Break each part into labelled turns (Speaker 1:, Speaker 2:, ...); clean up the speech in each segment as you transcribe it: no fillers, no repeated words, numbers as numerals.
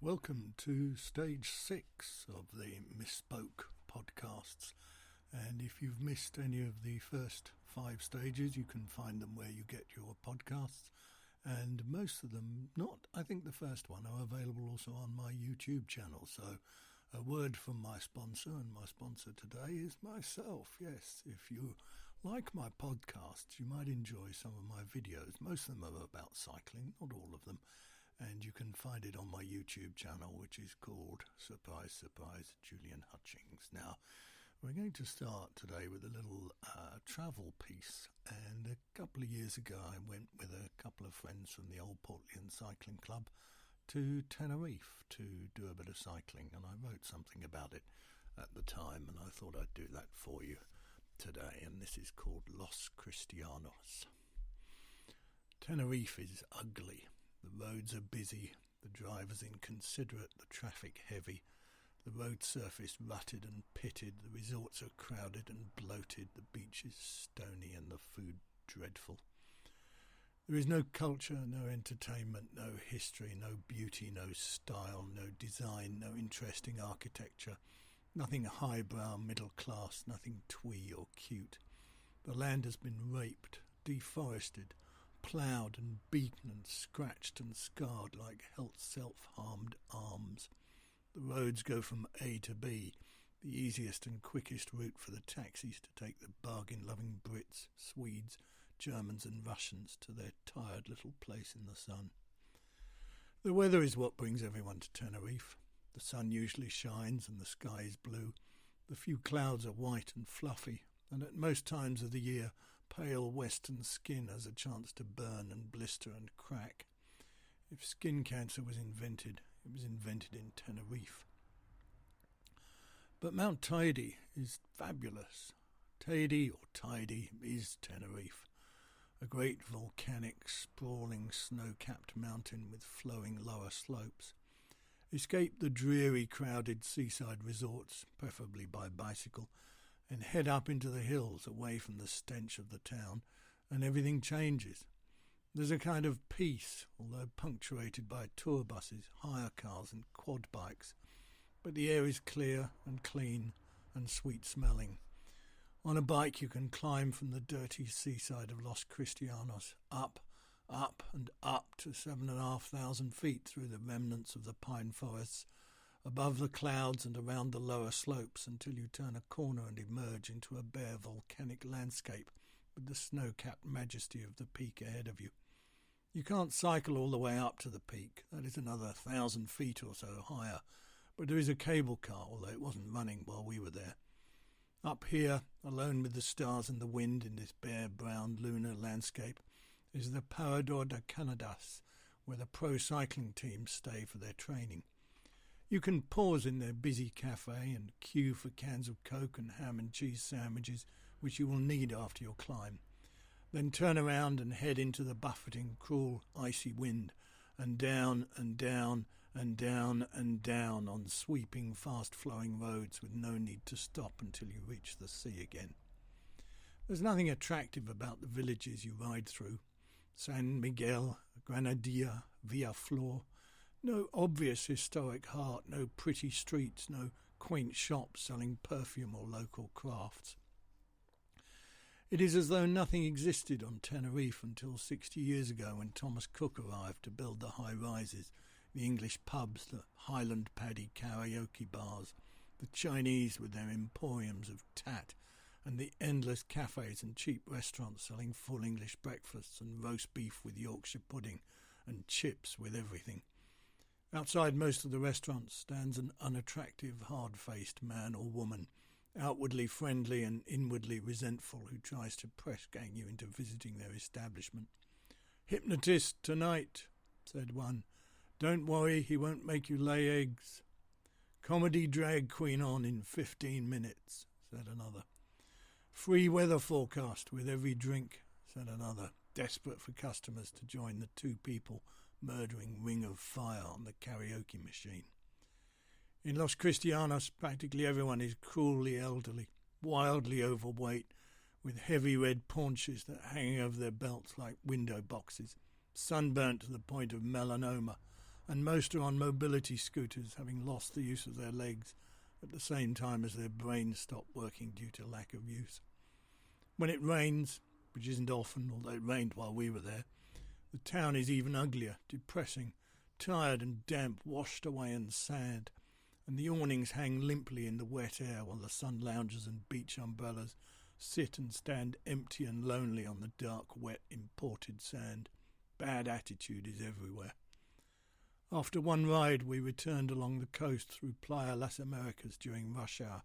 Speaker 1: Welcome to stage 6 of the Misspoke podcasts. And if you've missed any of the first 5 stages, you can find them where you get your podcasts. And most of them, not I think the first one, are available also on my YouTube channel. So a word from my sponsor, and my sponsor today is myself. Yes, if you like my podcasts, you might enjoy some of my videos. Most of them are about cycling, not all of them. And you can find it on my YouTube channel, which is called Surprise, Surprise, Julian Hutchings. Now, we're going to start today with a little travel piece. And a couple of years ago, I went with a couple of friends from the old Portland Cycling Club to Tenerife to do a bit of cycling. And I wrote something about it at the time, and I thought I'd do that for you today. And this is called Los Cristianos. Tenerife is ugly. The roads are busy, the drivers inconsiderate, the traffic heavy, the road surface rutted and pitted, the resorts are crowded and bloated, the beaches stony and the food dreadful. There is no culture, no entertainment, no history, no beauty, no style, no design, no interesting architecture, nothing highbrow, middle class, nothing twee or cute. The land has been raped, deforested, ploughed and beaten and scratched and scarred like self-harmed arms. The roads go from A to B, the easiest and quickest route for the taxis to take the bargain-loving Brits, Swedes, Germans and Russians to their tired little place in the sun. The weather is what brings everyone to Tenerife. The sun usually shines and the sky is blue. The few clouds are white and fluffy, and at most times of the year, pale western skin has a chance to burn and blister and crack. If skin cancer was invented, it was invented in Tenerife. But Mount Teide is fabulous. Teide, or Teide, is Tenerife, a great volcanic, sprawling, snow-capped mountain with flowing lower slopes. Escape the dreary, crowded seaside resorts, preferably by bicycle, and head up into the hills away from the stench of the town, and everything changes. There's a kind of peace, although punctuated by tour buses, hire cars and quad bikes, but the air is clear and clean and sweet-smelling. On a bike you can climb from the dirty seaside of Los Cristianos up and up to 7,500 feet through the remnants of the pine forests, above the clouds and around the lower slopes until you turn a corner and emerge into a bare volcanic landscape with the snow-capped majesty of the peak ahead of you. You can't cycle all the way up to the peak, that is another 1,000 feet or so higher, but there is a cable car, although it wasn't running while we were there. Up here, alone with the stars and the wind in this bare brown lunar landscape, is the Parador de Canadas, where the pro cycling teams stay for their training. You can pause in their busy cafe and queue for cans of Coke and ham and cheese sandwiches, which you will need after your climb. Then turn around and head into the buffeting, cruel, icy wind, and down and down and down and down on sweeping, fast-flowing roads with no need to stop until you reach the sea again. There's nothing attractive about the villages you ride through. San Miguel, Granadilla, Villaflor. No obvious historic heart, no pretty streets, no quaint shops selling perfume or local crafts. It is as though nothing existed on Tenerife until 60 years ago when Thomas Cook arrived to build the high-rises, the English pubs, the Highland Paddy karaoke bars, the Chinese with their emporiums of tat, and the endless cafes and cheap restaurants selling full English breakfasts and roast beef with Yorkshire pudding and chips with everything. Outside most of the restaurants stands an unattractive, hard-faced man or woman, outwardly friendly and inwardly resentful, who tries to press-gang you into visiting their establishment. "Hypnotist tonight," said one. "Don't worry, he won't make you lay eggs." "Comedy drag queen on in 15 minutes, said another. "Free weather forecast with every drink," said another, desperate for customers to join the 2 people murdering ring of fire on the karaoke machine. In Los Cristianos, practically everyone is cruelly elderly, wildly overweight, with heavy red paunches that hang over their belts like window boxes, sunburnt to the point of melanoma, and most are on mobility scooters, having lost the use of their legs at the same time as their brains stop working due to lack of use. When it rains, which isn't often, although it rained while we were there, the town is even uglier, depressing, tired and damp, washed away in sand, and the awnings hang limply in the wet air while the sun loungers and beach umbrellas sit and stand empty and lonely on the dark, wet, imported sand. Bad attitude is everywhere. After one ride, we returned along the coast through Playa Las Americas during rush hour.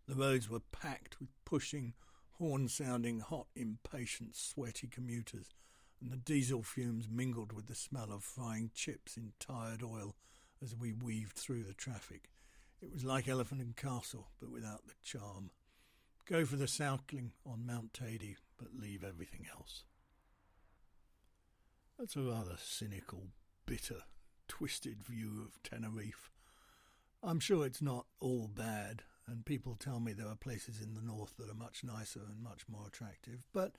Speaker 1: The roads were packed with pushing, horn-sounding, hot, impatient, sweaty commuters, and the diesel fumes mingled with the smell of frying chips in tired oil as we weaved through the traffic. It was like Elephant and Castle, but without the charm. Go for the cycling on Mount Teide, but leave everything else. That's a rather cynical, bitter, twisted view of Tenerife. I'm sure it's not all bad, and people tell me there are places in the north that are much nicer and much more attractive, but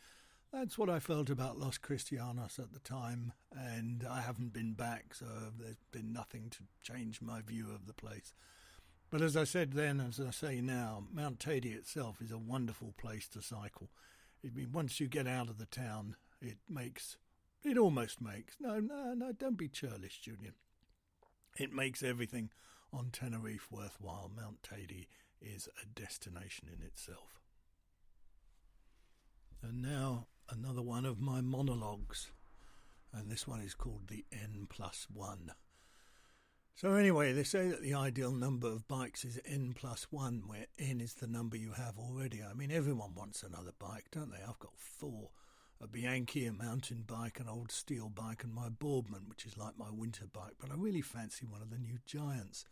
Speaker 1: that's what I felt about Los Cristianos at the time, and I haven't been back, so there's been nothing to change my view of the place. But as I said then, as I say now, Mount Teide itself is a wonderful place to cycle. Once you get out of the town, it almost makes, no, don't be churlish, Julian. It makes everything on Tenerife worthwhile. Mount Teide is a destination in itself. And now another one of my monologues, and this one is called the N+1. So anyway, they say that the ideal number of bikes is N+1, where N is the number you have already. I mean, everyone wants another bike, don't they? I've got 4. A Bianchi, a mountain bike, an old steel bike, and my Boardman, which is like my winter bike, but I really fancy one of the new Giants.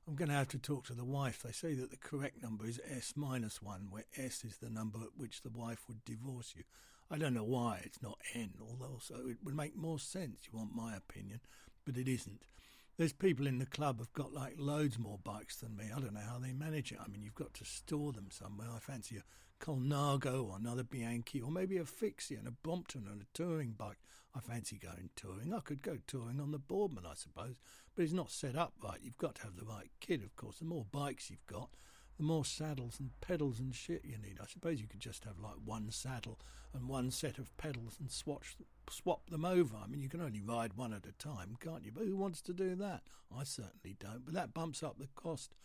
Speaker 1: I'm going to have to talk to the wife. They say that the correct number is S-1, where S is the number at which the wife would divorce you. I don't know why it's not N, although it would make more sense, you want my opinion, but it isn't. There's people in the club who've got like loads more bikes than me. I don't know how they manage it. I mean, you've got to store them somewhere. I fancy a Colnago or another Bianchi, or maybe a Fixie and a Brompton and a touring bike. I fancy going touring. I could go touring on the Boardman, I suppose, but it's not set up right. You've got to have the right kit, of course. The more bikes you've got, the more saddles and pedals and shit you need. I suppose you could just have like one saddle and one set of pedals and swap them over. I mean, you can only ride one at a time, can't you? But who wants to do that? I certainly don't. But that bumps up the cost.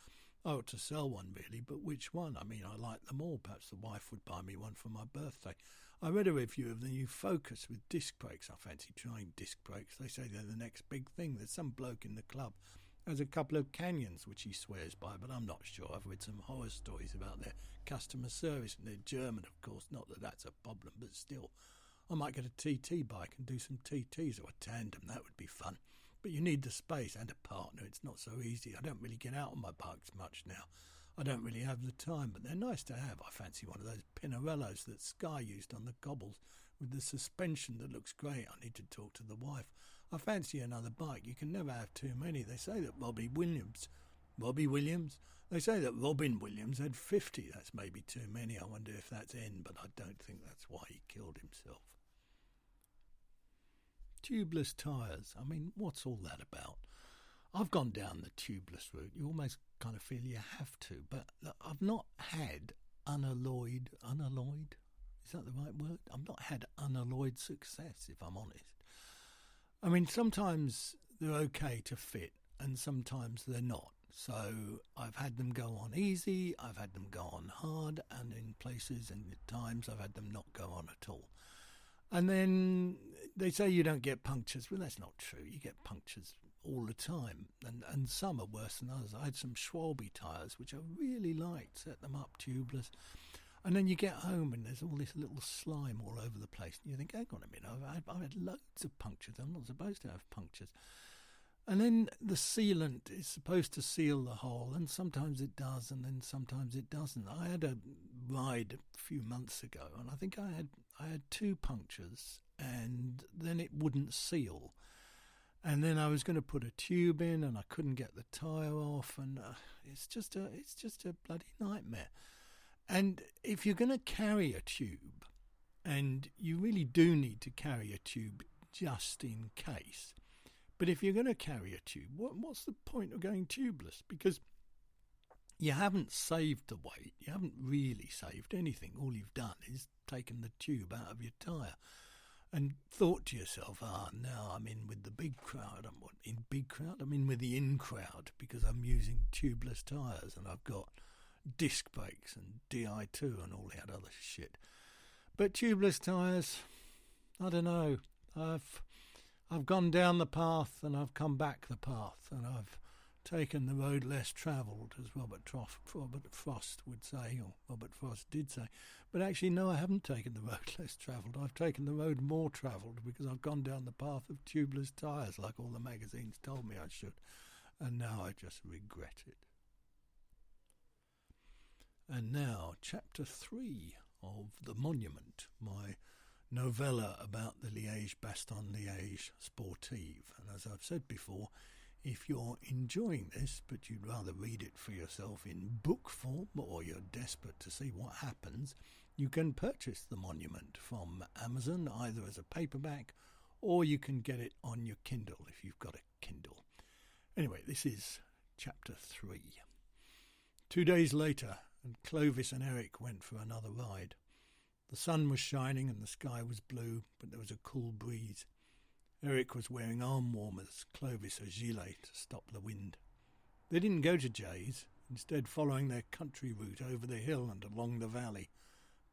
Speaker 1: I ought to sell one, really, but which one? I mean, I like them all. Perhaps the wife would buy me one for my birthday. I read a review of the new Focus with disc brakes. I fancy trying disc brakes. They say they're the next big thing. There's some bloke in the club has a couple of Canyons, which he swears by, but I'm not sure. I've read some horror stories about their customer service, and they're German, of course. Not that that's a problem, but still. I might get a TT bike and do some TTs, or a tandem. That would be fun. But you need the space and a partner. It's not so easy. I don't really get out on my bikes much now. I don't really have the time, but they're nice to have. I fancy one of those Pinarellos that Sky used on the cobbles with the suspension that looks great. I need to talk to the wife. I fancy another bike. You can never have too many. They say that Robbie Williams, they say that Robin Williams had 50. That's maybe too many. I wonder if that's N, but I don't think that's why he killed himself. Tubeless tyres. I mean, what's all that about? I've gone down the tubeless route. You almost kind of feel you have to, but I've not had unalloyed, is that the right word? I've not had unalloyed success, if I'm honest. I mean, sometimes they're okay to fit, and sometimes they're not. So I've had them go on easy, I've had them go on hard, and in places and at times I've had them not go on at all. And then they say you don't get punctures. Well, that's not true. You get punctures all the time, and some are worse than others. I had some Schwalbe tyres, which I really liked, set them up tubeless. And then you get home and there's all this little slime all over the place. And you think, hang on a minute, I've had loads of punctures. I'm not supposed to have punctures. And then the sealant is supposed to seal the hole, and sometimes it does, and then sometimes it doesn't. I had a ride a few months ago, and I think I had 2 punctures, and then it wouldn't seal. And then I was going to put a tube in, and I couldn't get the tyre off, and it's just a bloody nightmare. And if you're going to carry a tube, and you really do need to carry a tube just in case, But if you're going to carry a tube, what's the point of going tubeless? Because you haven't saved the weight. You haven't really saved anything. All you've done is taken the tube out of your tyre and thought to yourself, now I'm in with the big crowd. I'm in big crowd? I'm in with the in crowd because I'm using tubeless tyres and I've got disc brakes and Di2 and all that other shit. But tubeless tyres, I don't know. I've gone down the path and I've come back the path and I've taken the road less travelled, as Robert Frost would say, or Robert Frost did say. But actually, no, I haven't taken the road less travelled. I've taken the road more travelled because I've gone down the path of tubeless tyres like all the magazines told me I should. And now I just regret it. And now, Chapter 3 of The Monument, my novella about the Bastogne sportive. And as I've said before, if you're enjoying this, but you'd rather read it for yourself in book form, or you're desperate to see what happens, you can purchase The Monument from Amazon, either as a paperback, or you can get it on your Kindle if you've got a Kindle. Anyway, this is Chapter 3. 2 days later, and Clovis and Eric went for another ride. The sun was shining and the sky was blue, but there was a cool breeze. Eric was wearing arm warmers, Clovis a gilet to stop the wind. They didn't go to Jay's, instead following their country route over the hill and along the valley,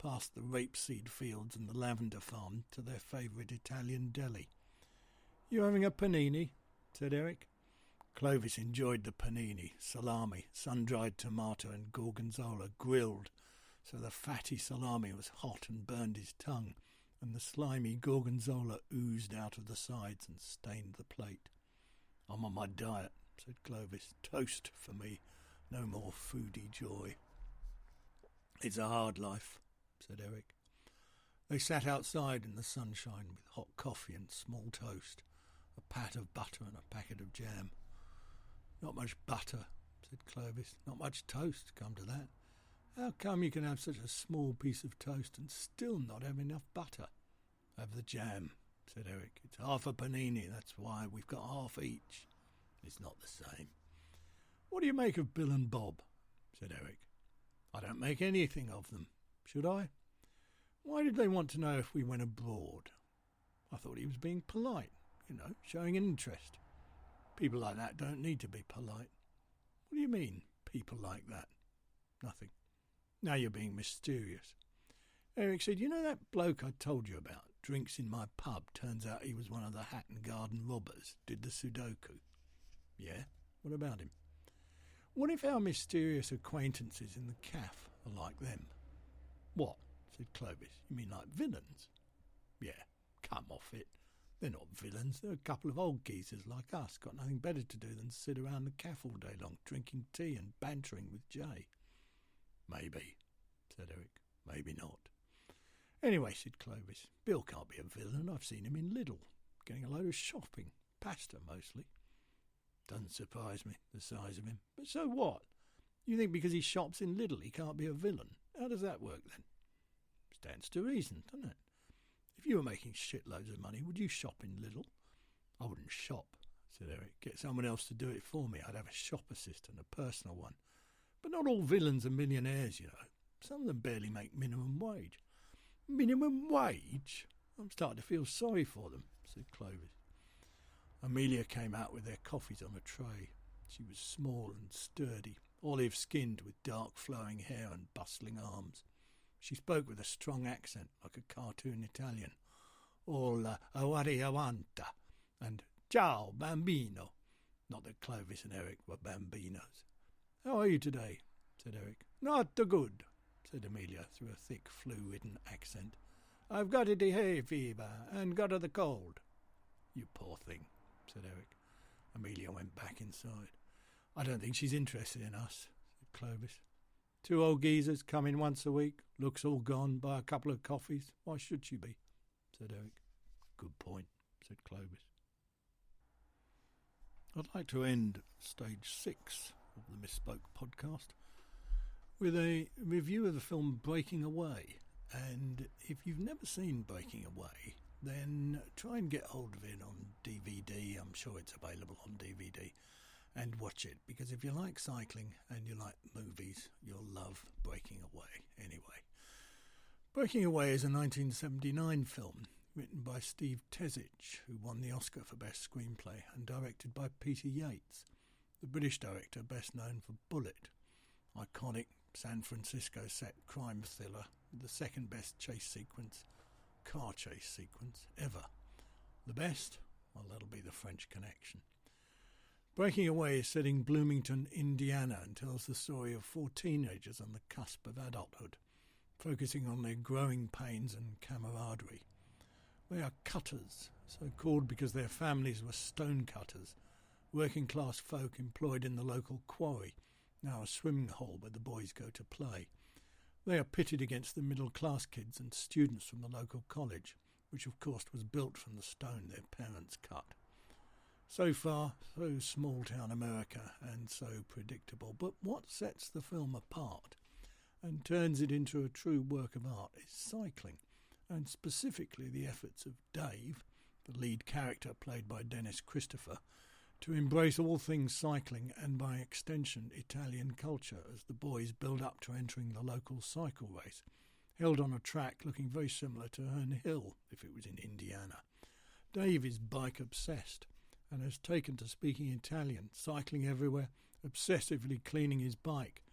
Speaker 1: past the rapeseed fields and the lavender farm to their favourite Italian deli. "You having a panini?" said Eric. Clovis enjoyed the panini, salami, sun-dried tomato and gorgonzola grilled, so the fatty salami was hot and burned his tongue, and the slimy gorgonzola oozed out of the sides and stained the plate. "I'm on my diet," said Clovis. "Toast for me. No more foodie joy." "It's a hard life," said Eric. They sat outside in the sunshine with hot coffee and small toast, a pat of butter and a packet of jam. "Not much butter," said Clovis. "Not much toast, come to that. How come you can have such a small piece of toast and still not have enough butter?" "Have the jam," said Eric. "It's half a panini, that's why. We've got half each." "It's not the same." "What do you make of Bill and Bob?" said Eric. "I don't make anything of them. Should I? Why did they want to know if we went abroad?" "I thought he was being polite, showing an interest. People like that don't need to be polite." "What do you mean, people like that?" "Nothing. Now you're being mysterious." Eric said, "You know that bloke I told you about? Drinks in my pub. Turns out he was one of the Hatton Garden robbers. Did the Sudoku." "Yeah? What about him?" "What if our mysterious acquaintances in the caff are like them?" "What?" said Clovis. "You mean like villains?" "Yeah, come off it. They're not villains. They're a couple of old geezers like us, got nothing better to do than sit around the caff all day long, drinking tea and bantering with Jay." "Maybe," said Eric. "Maybe not." "Anyway," said Clovis, "Bill can't be a villain. I've seen him in Lidl, getting a load of shopping. Pasta, mostly." "Doesn't surprise me, the size of him. But so what? You think because he shops in Lidl he can't be a villain? How does that work, then?" "Stands to reason, doesn't it? If you were making shitloads of money, would you shop in Lidl?" "I wouldn't shop," said Eric. "Get someone else to do it for me. I'd have a shop assistant, a personal one. But not all villains are millionaires, Some of them barely make minimum wage." "Minimum wage? I'm starting to feel sorry for them," said Clovis. Amelia came out with their coffees on a tray. She was small and sturdy, olive-skinned with dark flowing hair and bustling arms. She spoke with a strong accent, like a cartoon Italian. "Hola, avanti, and ciao, bambino." Not that Clovis and Eric were bambinos. "How are you today?" said Eric. "Not too good," said Amelia through a thick flu-ridden accent. "I've got the hay fever and got the cold." "You poor thing," said Eric. Amelia went back inside. "I don't think she's interested in us," said Clovis. "Two old geezers come in once a week, looks all gone, buy a couple of coffees. Why should she be?" said Eric. "Good point," said Clovis. I'd like to end stage 6 of the Misspoke podcast with a review of the film Breaking Away. And if you've never seen Breaking Away, then try and get hold of it on DVD. I'm sure it's available on DVD. And watch it, because if you like cycling and you like movies, you'll love Breaking Away anyway. Breaking Away is a 1979 film written by Steve Tesich, who won the Oscar for Best Screenplay, and directed by Peter Yates, the British director best known for Bullet, iconic San Francisco set crime thriller with the second best car chase sequence ever. The best? Well, that'll be The French Connection. Breaking Away is set in Bloomington, Indiana, and tells the story of 4 teenagers on the cusp of adulthood, focusing on their growing pains and camaraderie. They are cutters, so called because their families were stone cutters, working-class folk employed in the local quarry, now a swimming hole where the boys go to play. They are pitted against the middle-class kids and students from the local college, which of course was built from the stone their parents cut. So far, so small-town America and so predictable. But what sets the film apart and turns it into a true work of art is cycling, and specifically the efforts of Dave, the lead character played by Dennis Christopher, to embrace all things cycling and by extension Italian culture as the boys build up to entering the local cycle race, held on a track looking very similar to Herne Hill if it was in Indiana. Dave is bike obsessed and has taken to speaking Italian, cycling everywhere, obsessively cleaning his bike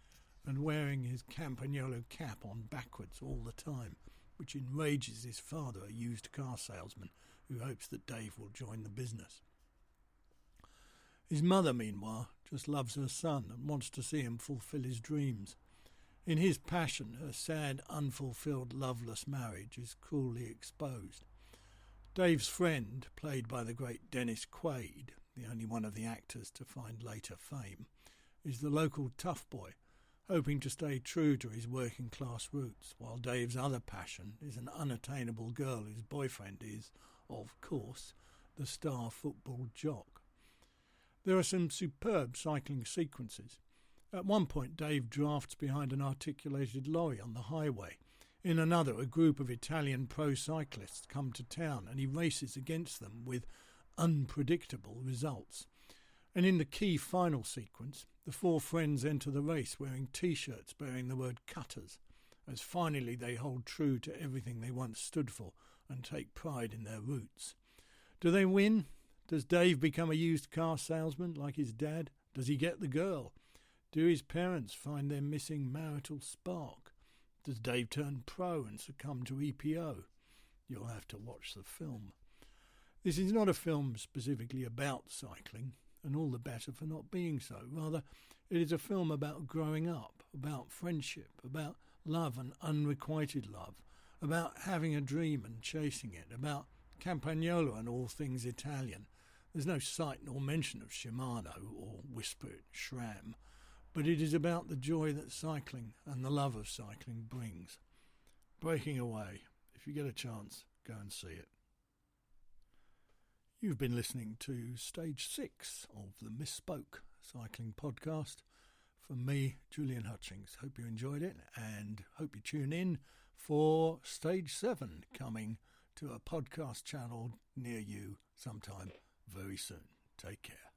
Speaker 1: and wearing his Campagnolo cap on backwards all the time, which enrages his father, a used car salesman, who hopes that Dave will join the business. His mother, meanwhile, just loves her son and wants to see him fulfill his dreams. In his passion, her sad, unfulfilled, loveless marriage is cruelly exposed. Dave's friend, played by the great Dennis Quaid, the only one of the actors to find later fame, is the local tough boy, hoping to stay true to his working-class roots, while Dave's other passion is an unattainable girl whose boyfriend is, of course, the star football jock. There are some superb cycling sequences. At one point, Dave drafts behind an articulated lorry on the highway. In another, a group of Italian pro-cyclists come to town and he races against them with unpredictable results. And in the key final sequence, the 4 friends enter the race wearing T-shirts bearing the word cutters, as finally they hold true to everything they once stood for and take pride in their roots. Do they win? Does Dave become a used car salesman like his dad? Does he get the girl? Do his parents find their missing marital spark? Does Dave turn pro and succumb to EPO? You'll have to watch the film. This is not a film specifically about cycling, and all the better for not being so. Rather, it is a film about growing up, about friendship, about love and unrequited love, about having a dream and chasing it, about Campagnolo and all things Italian. There's no sight nor mention of Shimano or Whisper It Shram, but it is about the joy that cycling and the love of cycling brings. Breaking Away. If you get a chance, go and see it. You've been listening to Stage 6 of the Misspoke Cycling Podcast from me, Julian Hutchings. Hope you enjoyed it and hope you tune in for Stage 7 coming to a podcast channel near you sometime very soon. Take care.